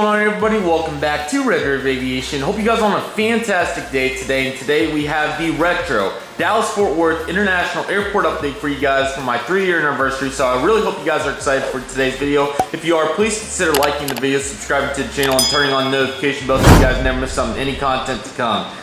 going on, everybody? Welcome back to Redriveraviation. Hope you guys are on a fantastic day today. And today we have the retro Dallas-Fort Worth International Airport update for you guys for my 3-year anniversary. So I really hope you guys are excited for today's video. If you are, please consider liking the video, subscribing to the channel, and turning on the notification bell so you guys never miss any content to come.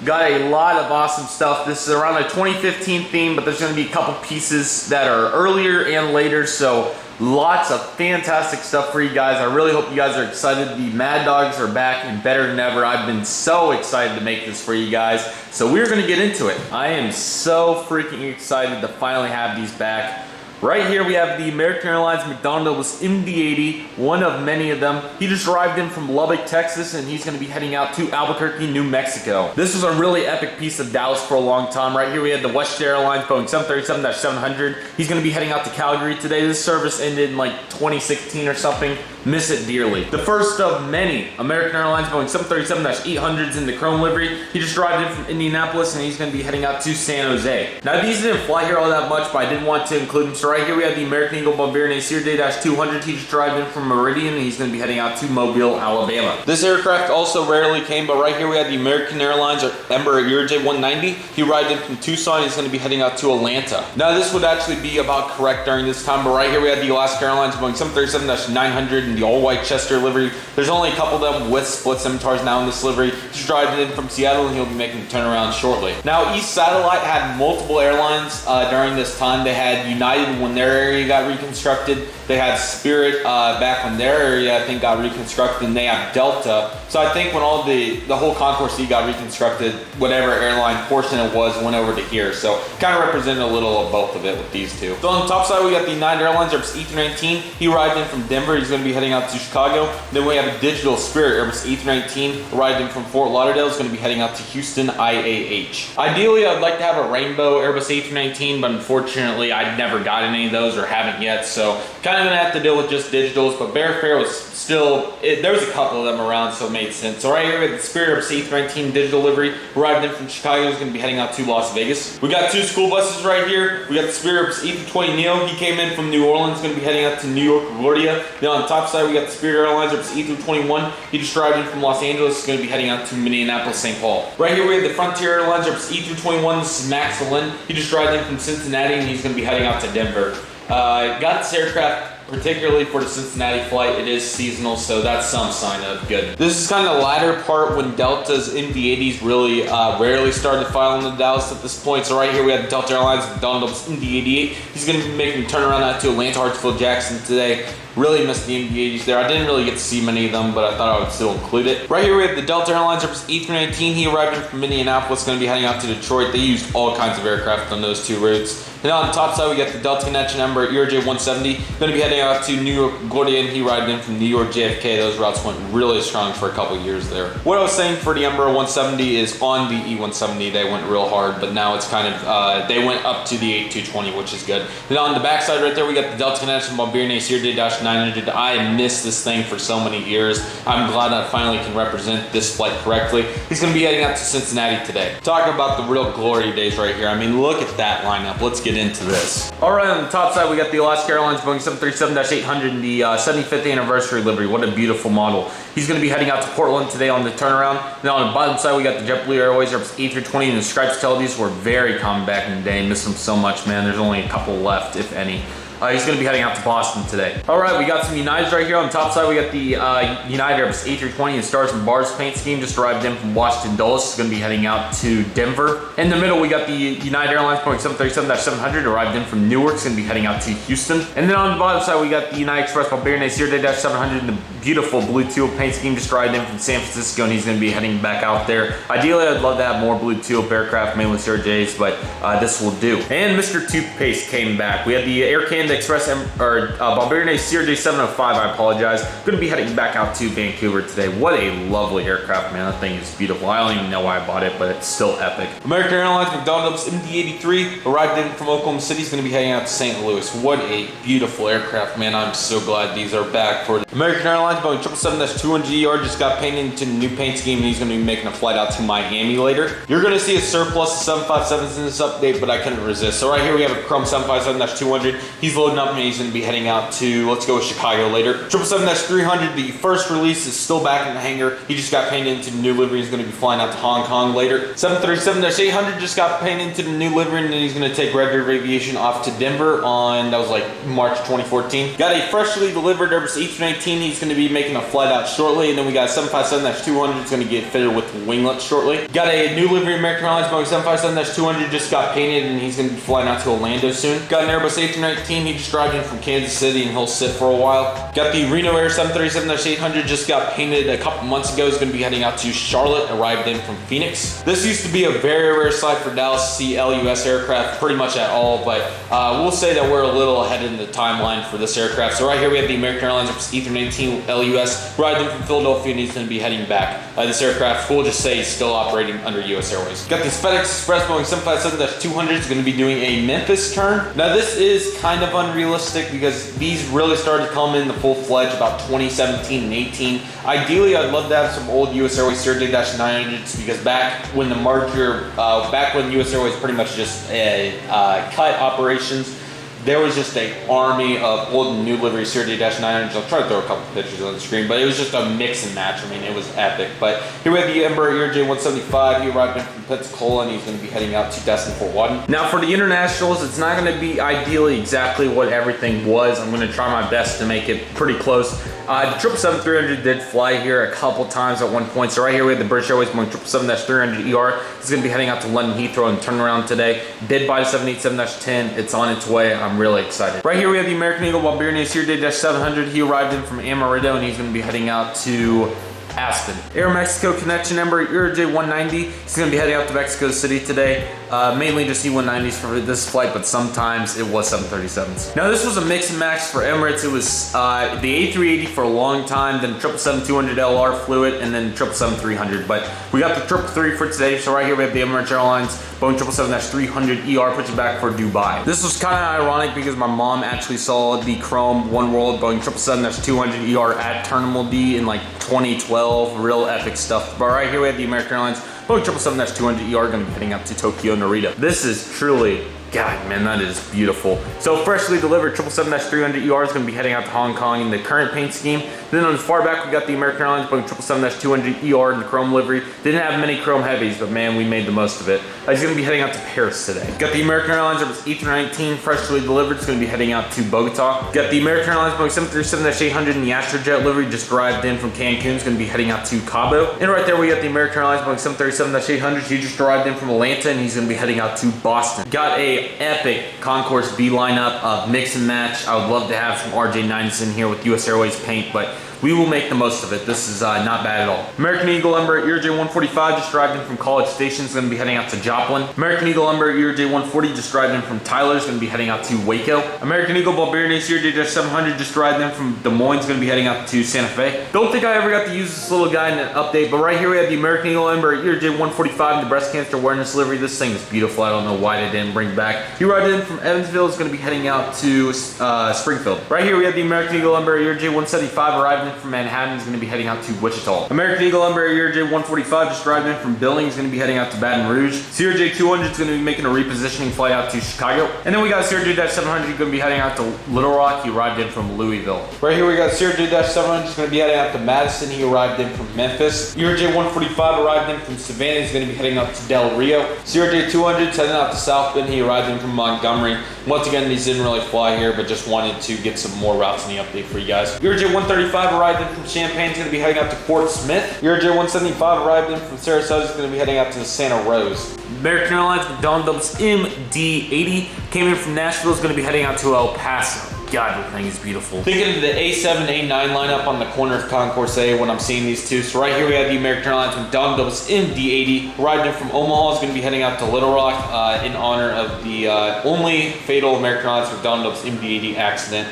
Got a lot of awesome stuff. This is around a 2015 theme, but there's going to be a couple pieces that are earlier and later, so lots of fantastic stuff for you guys. I really hope you guys are excited. The Mad Dogs are back and better than ever. I've been so excited to make this for you guys, so we're going to get into it. I am so freaking excited to finally have these back. Right here we have the American Airlines McDonnell's MD-80, one of many of them. He just arrived in from Lubbock, Texas, and he's going to be heading out to Albuquerque, New Mexico. This was a really epic piece of Dallas for a long time. Right here we had the WestJet Airlines Boeing 737-700. He's going to be heading out to Calgary today. This service ended in like 2016 or something. Miss it dearly. The first of many American Airlines Boeing 737-800s in the chrome livery. He just arrived in from Indianapolis and he's going to be heading out to San Jose. Now these didn't fly here all that much, but I did want to include them. So right here we have the American Eagle Bombardier Acer J-200. He just arrived in from Meridian and he's going to be heading out to Mobile, Alabama. This aircraft also rarely came, but right here we have the American Airlines Embraer J-190. He arrived in from Tucson and he's going to be heading out to Atlanta. Now this would actually be about correct during this time, but right here we have the Alaska Airlines Boeing 737-900 the all-white Chester livery. There's only a couple of them with split scimitars now in this livery. He's driving in from Seattle and he'll be making a turnaround shortly. Now East Satellite had multiple airlines during this time. They had United when their area got reconstructed. They had Spirit back when their area I think got reconstructed, and they have Delta. So I think when all the whole concourse got reconstructed, whatever airline portion it was went over to here. So kind of represented a little of both of it with these two. So on the top side we got the United Airlines Airbus A319. He arrived in from Denver. He's going to be heading out to Chicago. Then we have a digital Spirit Airbus A319 arrived in from Fort Lauderdale. Is going to be heading out to Houston IAH. Ideally I'd like to have a rainbow Airbus A319, but unfortunately I never got any of those or haven't yet, so kind of gonna have to deal with just digitals. But Bearfair was still, there was a couple of them around, so it made sense. So right here we have the Spirit Airbus A319 digital livery arrived in from Chicago. Is going to be heading out to Las Vegas. We got two school buses right here. We got the Spirit Airbus A320 Neo. He came in from New Orleans, going to be heading out to New York LaGuardia. Then on the top side we got the Spirit Airlines Airbus A321. He just arrived in from Los Angeles. Is going to be heading out to Minneapolis, St. Paul. Right here we have the Frontier Airlines Airbus A321. This is Max Allen. He just arrived in from Cincinnati and he's going to be heading out to Denver. Got this aircraft particularly for the Cincinnati flight. It is seasonal, so that's some sign of good. This is kind of the latter part when Delta's MD-80s really rarely started filing to Dallas at this point. So right here we have the Delta Airlines McDonnell's MD-88. He's going to be making a turnaround out to Atlanta Hartsfield Jackson today. Really missed the MD-80s there. I didn't really get to see many of them, but I thought I would still include it. Right here we have the Delta Airlines Airbus A319. He arrived in from Minneapolis, going to be heading out to Detroit. They used all kinds of aircraft on those two routes. And on the top side we got the Delta Connection Embraer J-170. Going to be heading out to New York LaGuardia, and he arrived in from New York JFK. Those routes went really strong for a couple years there. What I was saying for the Embraer 170 is on the E170 they went real hard, but now it's kind of, they went up to the 8220, which is good. Then on the back side right there we got the Delta Connection Bombardier Acer J-900. I missed this thing for so many years. I'm glad I finally can represent this flight correctly. He's going to be heading out to Cincinnati today. Talk about the real glory days right here. I mean, look at that lineup. Let's get into this. All right, on the top side we got the Alaska Airlines Boeing 737-800, the 75th anniversary livery. What a beautiful model. He's going to be heading out to Portland today on the turnaround. Then on the bottom side we got the JetBlue Airways Airbus A320, and the stripes tell these were very common back in the day. Miss them so much, man. There's only a couple left, if any. He's going to be heading out to Boston today. All right, we got some Uniteds right here. On the top side, we got the United Airbus A320 and Stars and Bars paint scheme. Just arrived in from Washington Dulles. Is going to be heading out to Denver. In the middle, we got the United Airlines Boeing 737-700. Arrived in from Newark. Is going to be heading out to Houston. And then on the bottom side, we got the United Express Bombardier Acer J-700 in the beautiful blue teal paint scheme. Just arrived in from San Francisco, and he's going to be heading back out there. Ideally, I'd love to have more blue teal aircraft, mainly CRJs, but this will do. And Mr. Toothpaste came back. We had the Air Canada Express Bombardier Acer J-705, I apologize. Going to be heading back out to Vancouver today. What a lovely aircraft, man. That thing is beautiful. I don't even know why I bought it, but it's still epic. American Airlines McDonnell's MD-83 arrived in from Oklahoma City. He's going to be heading out to St. Louis. What a beautiful aircraft, man. I'm so glad these are back for the American Airlines Boeing 777-200ER. Just got painted into the new paint scheme, and he's going to be making a flight out to Miami later. You're going to see a surplus of 757s in this update, but I couldn't resist. So right here we have a chrome 757-200. He's He's loading up and he's going to be heading out to, let's go with Chicago later. 777-300, the first release is still back in the hangar. He just got painted into the new livery. He's going to be flying out to Hong Kong later. 737-800 just got painted into the new livery, and then he's going to take Redriveraviation off to Denver on, that was like March 2014. Got a freshly delivered Airbus A319. He's going to be making a flight out shortly, and then we got 757-200. It's going to get fitted with winglets shortly. Got a new livery American Airlines Boeing 757-200 just got painted, and he's going to be flying out to Orlando soon. Got an Airbus A319. He just arrived in from Kansas City, and he'll sit for a while. Got the Reno Air 737-800 just got painted a couple months ago. He's going to be heading out to Charlotte, arrived in from Phoenix. This used to be a very rare sight for Dallas to see LUS aircraft pretty much at all, but we'll say that we're a little ahead in the timeline for this aircraft. So right here we have the American Airlines A319 LUS, arrived in from Philadelphia, and he's going to be heading back. This aircraft, we'll just say, is still operating under US Airways. Got this FedEx Express Boeing 757-200 is going to be doing a Memphis turn. Now this is kind of unrealistic because these really started coming in the full-fledged about 2017 and 18. Ideally, I'd love to have some old US Airways CRJ-900s because back when the merger, back when US Airways pretty much just cut operations, there was just an army of old and new livery CRJ-900s. I'll try to throw a couple pictures on the screen, but it was just a mix and match. I mean, it was epic. But here we have the Embraer ERJ-175. He arrived in from Pensacola, and he's going to be heading out to Destin, Fort Lauderdale. Now, for the internationals, it's not going to be ideally exactly what everything was. I'm going to try my best to make it pretty close. The 777-300 did fly here a couple times at one point. So right here we have the British Airways Boeing 777-300ER. It's going to be heading out to London Heathrow and turnaround today. Did buy the 787-10. It's on its way. I'm really excited. Right here we have the American Eagle Bombardier CRJ-700. He arrived in from Amarillo, and he's going to be heading out to Aspen. Aeromexico connection number ERJ-190. He's going to be heading out to Mexico City today. Mainly just E-190s for this flight, but sometimes it was 737s. Now this was a mix and match for Emirates. It was the A380 for a long time, then 777-200LR flew it, and then 777-300. But we got the 333 for today. So right here we have the Emirates Airlines Boeing 777-300ER, puts it back for Dubai. This was kind of ironic because my mom actually saw the Chrome One World Boeing 777-200ER at Terminal D in like 2012. Real epic stuff. But right here we have the American Airlines Boeing 777-200ER going to be heading up to Tokyo, Narita. This is truly, God, man, that is beautiful. So freshly delivered 777-300ER is going to be heading out to Hong Kong in the current paint scheme. Then on the far back, we got the American Airlines Boeing 777-200ER in the chrome livery. Didn't have many chrome heavies, but man, we made the most of it. He's going to be heading out to Paris today. Got the American Airlines A319 freshly delivered. It's going to be heading out to Bogota. Got the American Airlines Boeing 737-800 in the Astrojet livery, just arrived in from Cancun. It's going to be heading out to Cabo. And right there, we got the American Airlines Boeing 737-800. He just arrived in from Atlanta, and he's going to be heading out to Boston. Got a epic concourse B lineup of mix and match. I would love to have some RJ9s in here with US Airways paint, but we will make the most of it. This is not bad at all. American Eagle Embraer ERJ-145 just arrived in from College Station. Is going to be heading out to Joplin. American Eagle Embraer ERJ-140 just arrived in from Tyler. Is going to be heading out to Waco. American Eagle Bombardier ERJ-700 just arrived in from Des Moines. Is going to be heading out to Santa Fe. Don't think I ever got to use this little guy in an update, but right here we have the American Eagle Embraer ERJ-145 in the breast cancer awareness livery. This thing is beautiful. I don't know why they didn't bring it back. He arrived in from Evansville. Is going to be heading out to Springfield. Right here we have the American Eagle Embraer ERJ-175 arriving in from Manhattan. Is going to be heading out to Wichita. American Eagle Embraer ERJ-145 just arrived in from Billings. Is going to be heading out to Baton Rouge. CRJ-200 is going to be making a repositioning flight out to Chicago. And then we got CRJ-700 going to be heading out to Little Rock. He arrived in from Louisville. Right here we got CRJ-700 is going to be heading out to Madison. He arrived in from Memphis. ERJ-145 arrived in from Savannah. He's going to be heading up to Del Rio. CRJ-200 is heading out to South Bend. He arrived in from Montgomery. Once again, these didn't really fly here, but just wanted to get some more routes in the update for you guys. ERJ-135 arrived in from Champaign. Is going to be heading out to Fort Smith. ERJ-175 arrived in from Sarasota. Is going to be heading out to the Santa Rose. American Airlines McDonnell's MD-80 came in from Nashville. Is going to be heading out to El Paso. God, the thing is beautiful. Thinking of the A7, A9 lineup on the corner of Concourse A when I'm seeing these two. So right here we have the American Airlines McDonnell's MD-80 arrived in from Omaha. Is going to be heading out to Little Rock in honor of the only fatal American Airlines McDonnell's MD-80 accident.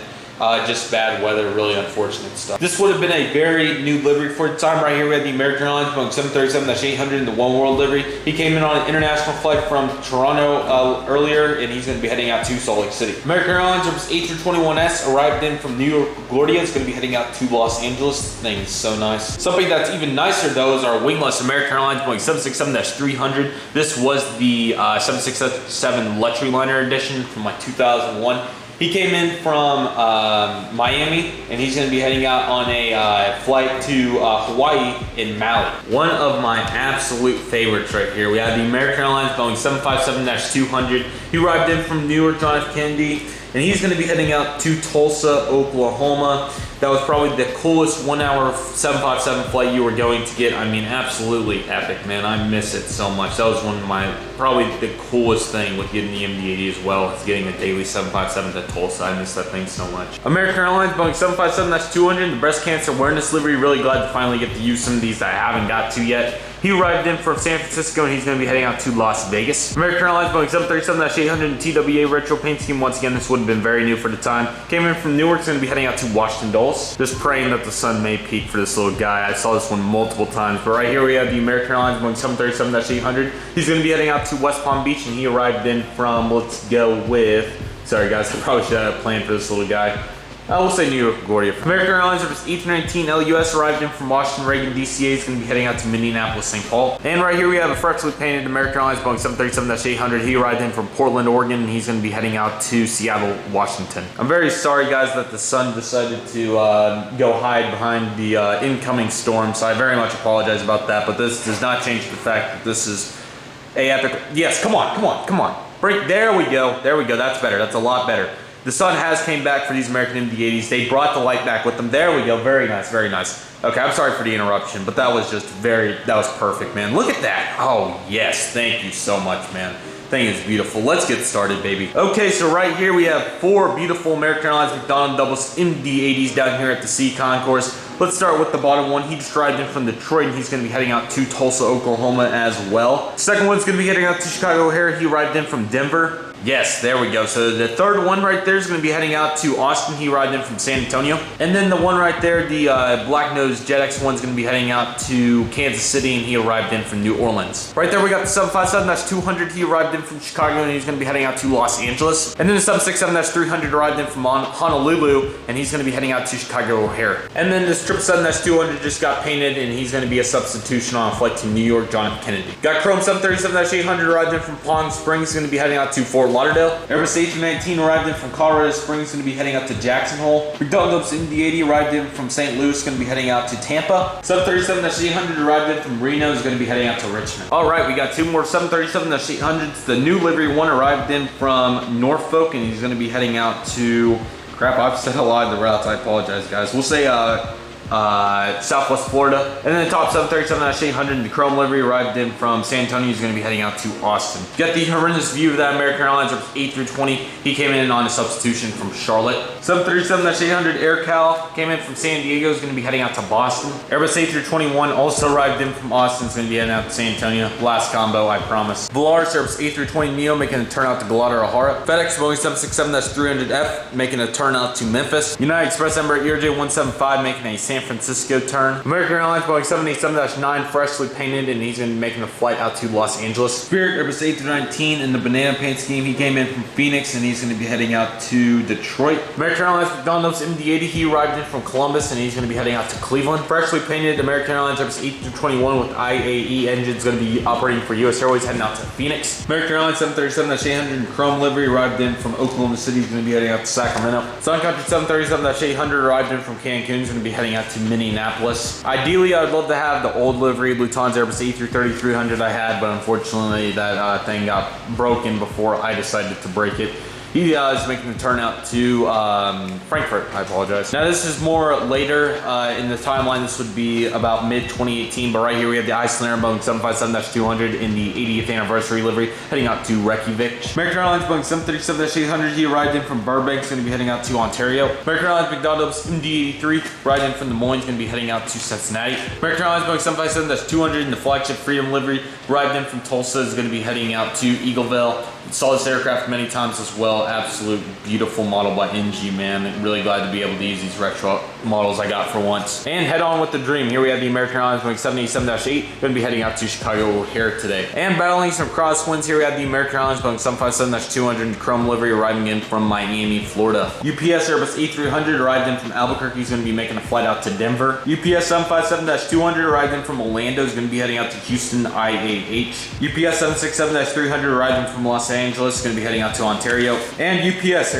Just bad weather, really unfortunate stuff. This would have been a very new livery for the time. Right here we had the American Airlines Boeing 737-800 in the One World livery. He came in on an international flight from Toronto earlier, and he's going to be heading out to Salt Lake City. American Airlines A321S arrived in from New York LaGuardia. It's going to be heading out to Los Angeles. This thing is so nice. Something that's even nicer though is our wingless American Airlines Boeing 767-300. This was the 767 Luxury Liner edition from like 2001. He came in from Miami, and he's going to be heading out on a flight to Hawaii in Maui. One of my absolute favorites right here. We have the American Airlines Boeing 757-200. He arrived in from Newark John F. Kennedy, and he's going to be heading out to Tulsa, Oklahoma. That was probably the coolest 1 hour 757 flight you were going to get. I mean, absolutely epic, man. I miss it so much. That was one of my, probably the coolest thing with getting the MD-80 as well, is getting a daily 757 to Tulsa. I miss that thing so much. American Airlines Boeing 757-200, the breast cancer awareness livery. Really glad to finally get to use some of these that I haven't got to yet. He arrived in from San Francisco, and he's going to be heading out to Las Vegas. American Airlines Boeing 737-800 and TWA retro paint scheme. Once again, this would have been very new for the time. Came in from Newark, he's going to be heading out to Washington Dulles. Just praying that the sun may peak for this little guy. I saw this one multiple times, but right here we have the American Airlines Boeing 737-800. He's going to be heading out to West Palm Beach, and he arrived in from, let's go with, sorry guys, I probably should have planned for this little guy. We'll say New York LaGuardia. American Airlines Service A319 LUS arrived in from Washington Reagan DCA. Is going to be heading out to Minneapolis, St. Paul. And right here we have a freshly painted American Airlines Boeing 737-800. He arrived in from Portland, Oregon, and he's going to be heading out to Seattle, Washington. I'm very sorry, guys, that the sun decided to go hide behind the incoming storm, so I very much apologize about that, but this does not change the fact that this is a epic. Yes, come on. Break. There we go. That's better. That's a lot better. The sun has came back for these American MD-80s. They brought the light back with them. There we go. Very nice. Okay, I'm sorry for the interruption, but that was just that was perfect, man. Look at that. Oh, yes. Thank you so much, man. Thing is beautiful. Let's get started, baby. Okay, so right here we have 4 beautiful American Airlines McDonnell Douglas MD-80s down here at the C concourse. Let's start with the bottom one. He just arrived in from Detroit, and he's going to be heading out to Tulsa, Oklahoma as well. Second one's going to be heading out to Chicago O'Hare. He arrived in from Denver. Yes, there we go. So the third one right there is going to be heading out to Austin. He arrived in from San Antonio. And then the one right there, the black nose JetX one, is going to be heading out to Kansas City, and he arrived in from New Orleans. Right there we got the 757-200. He arrived in from Chicago, and he's going to be heading out to Los Angeles. And then the 767-300 arrived in from Honolulu, and he's going to be heading out to Chicago O'Hare. And then this 777-200 just got painted, and he's going to be a substitution on a flight to New York John F. Kennedy. Got Chrome 737-800 arrived in from Palm Springs. He's going to be heading out to Fort Lauderdale. Airbus A319 arrived in from Colorado Springs, going to be heading out to Jackson Hole. McDonnell Douglas MD-80 arrived in from St. Louis, going to be heading out to Tampa. 737-800 arrived in from Reno, is going to be heading out to Richmond. All right, we got 2 more 737-800s. The new livery one arrived in from Norfolk, and he's going to be heading out to, crap, I've said a lot of the routes. I apologize, guys. We'll say Southwest Florida. And then the top 737-800, the chrome livery arrived in from San Antonio. He's going to be heading out to Austin. Got the horrendous view of that American Airlines A320. He came in on a substitution from Charlotte. 737-800 AirCal came in from San Diego. He's going to be heading out to Boston. Airbus A321 also arrived in from Austin. He's going to be heading out to San Antonio. Last combo, I promise. Volaris Airbus A320neo making a turn out to Guadalajara. FedEx Boeing 767-300F making a turn out to Memphis. United Express Embraer ERJ175 making a San Francisco turn. American Airlines Boeing 787-9 freshly painted, and he's going to be making a flight out to Los Angeles. Spirit Airbus A319 in the banana paint scheme. He came in from Phoenix, and he's going to be heading out to Detroit. American Airlines McDonnell Douglas MD-80. He arrived in from Columbus, and he's going to be heading out to Cleveland. Freshly painted American Airlines Airbus A321 with IAE engines going to be operating for US Airways, heading out to Phoenix. American Airlines 737-800 chrome livery arrived in from Oklahoma City. He's going to be heading out to Sacramento. Sun Country 737-800 arrived in from Cancun. He's going to be heading out to Minneapolis. Ideally, I would love to have the old livery Lufthansa Airbus A330-300 I had, but unfortunately that thing got broken before I decided to break it. He is making the turn out to Frankfurt. I apologize. Now this is more later in the timeline. This would be about mid-2018, but right here we have the Iceland Boeing 757-200 in the 80th anniversary livery, heading out to Reykjavik. American Airlines Boeing 737-800, he arrived in from Burbank, going to be heading out to Ontario. American Airlines McDonnell Douglas MD-83, arrived in from Des Moines, going to be heading out to Cincinnati. American Airlines Boeing 757-200 in the flagship Freedom livery, arrived in from Tulsa, is going to be heading out to Eagleville. Saw this aircraft many times as well. Absolute beautiful model by NG, man. Really glad to be able to use these retro models I got for once. And head on with the dream. Here we have the American Airlines Boeing 787-8. Going to be heading out to Chicago O'Hare today. And battling some crosswinds, here we have the American Airlines Boeing 757-200 in chrome livery arriving in from Miami, Florida. UPS Airbus A300 arrived in from Albuquerque. He's going to be making a flight out to Denver. UPS 757-200 arrived in from Orlando. He's going to be heading out to Houston, IAH. UPS 767-300 arrived in from Los Angeles, going to be heading out to Ontario. And UPS,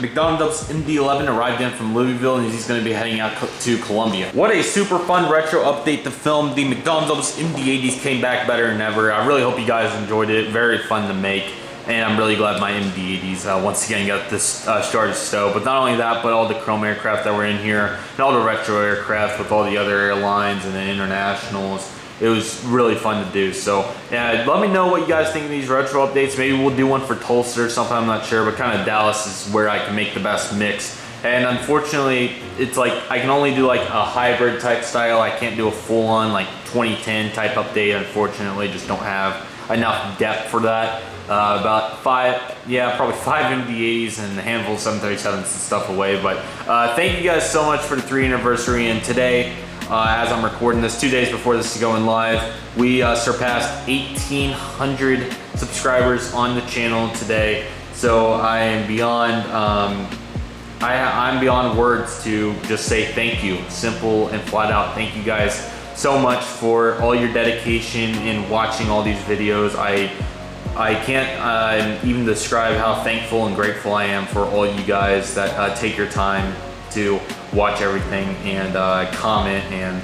McDonald's MD-11 arrived in from Louisville, and he's going to be heading out to Columbia. What a super fun retro update to film. The McDonald's MD-80s came back better than ever. I really hope you guys enjoyed it. Very fun to make. And I'm really glad my MD-80s once again got this started stowed. But not only that, but all the chrome aircraft that were in here, and all the retro aircraft with all the other airlines and the internationals. It was really fun to do. So yeah, let me know what you guys think of these retro updates. Maybe we'll do one for Tulsa or something, I'm not sure, but kind of Dallas is where I can make the best mix. And unfortunately, it's like I can only do like a hybrid type style. I can't do a full-on like 2010 type update, unfortunately. Just don't have enough depth for that. About probably 5 MD-80s and a handful of 737s and stuff away. But thank you guys so much for the 3rd anniversary. And today, as I'm recording this, 2 days before this is going live, we surpassed 1,800 subscribers on the channel today. So I am beyond, I'm beyond words to just say thank you. Simple and flat out. Thank you guys so much for all your dedication in watching all these videos. I can't even describe how thankful and grateful I am for all you guys that take your time to watch everything and comment and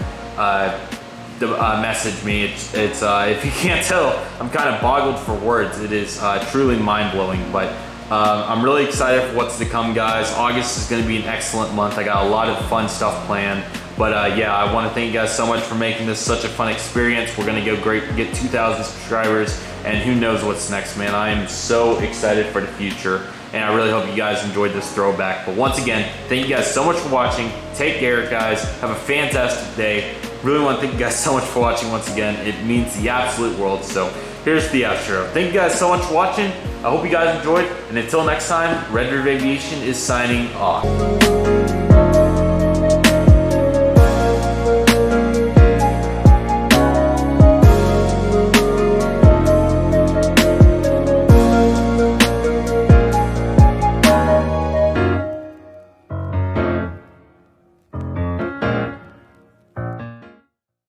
message me. It's if you can't tell, I'm kind of boggled for words. It is truly mind-blowing, but I'm really excited for what's to come, guys. August is going to be an excellent month. I got a lot of fun stuff planned. But yeah, I want to thank you guys so much for making this such a fun experience. We're going to go great, get 2,000 subscribers, and who knows what's next, man. I am so excited for the future, and I really hope you guys enjoyed this throwback. But once again, thank you guys so much for watching. Take care, guys. Have a fantastic day. Really want to thank you guys so much for watching once again. It means the absolute world. So here's the outro. Thank you guys so much for watching. I hope you guys enjoyed, and until next time, Redriveraviation is signing off.